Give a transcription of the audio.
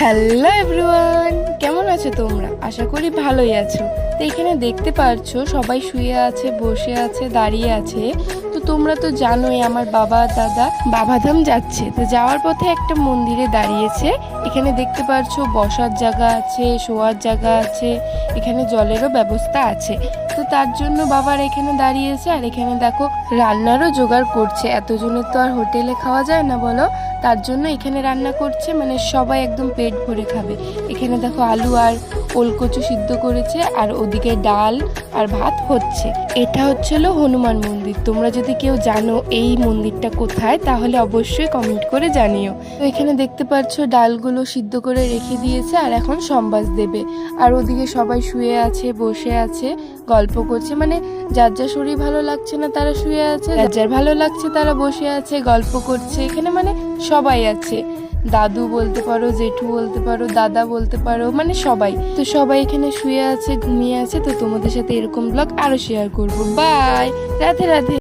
Hello everyone, কেমন আছো তোমরা? আশা করি ভালোই আছো। তো এখানে দেখতে পারছো সবাই শুয়ে আছে, বসে আছে, দাঁড়িয়ে আছে। তো তোমরা তো জানোই আমার বাবা দাদা বাবাধাম যাচ্ছে। তো যাওয়ার পথে একটা মন্দিরে দাঁড়িয়েছে। এখানে দেখতে পারছো বসার জায়গা আছে, শোয়ার জায়গা আছে, এখানে জলেরও ব্যবস্থা আছে। তো তার জন্য বাবার এখানে দাঁড়িয়েছে। আর এখানে দেখো রান্নারও জোগাড় করছে। এতজনের তো আর হোটেলে খাওয়া যায় না বলো, তার জন্য এখানে রান্না করছে, মানে সবাই একদম পেট ভরে খাবে। এখানে দেখো আলু আর ওলকচু সিদ্ধ করেছে, আর ওদিকে ডাল আর ভাত হচ্ছে। এটা হচ্ছিল হনুমান মন্দির। তোমরা যদি কেউ জানো এই মন্দিরটা কোথায়, তাহলে অবশ্যই কমেন্ট করে জানিও। তো এখানে দেখতে পাচ্ছ ডালগুলো সিদ্ধ করে রেখে দিয়েছে, আর এখন সম্বাস দেবে। আর ওদিকে সবাই শুয়ে আছে, বসে আছে, গল্প করছে। মানে যার যার শরীর ভালো লাগছে না তারা শুয়ে আছে, যার যার ভালো লাগছে তারা বসে আছে, গল্প করছে। এখানে মানে সবাই আছে, দাদু বলতে পারো, জেঠু বলতে পারো, দাদা বলতে পারো, মানে সবাই। তো সবাই এখানে শুয়ে আছে, ঘুমিয়ে আছে। তো তোমাদের সাথে এরকম ব্লগ আরো শেয়ার করব। বাই, রাধে রাধে।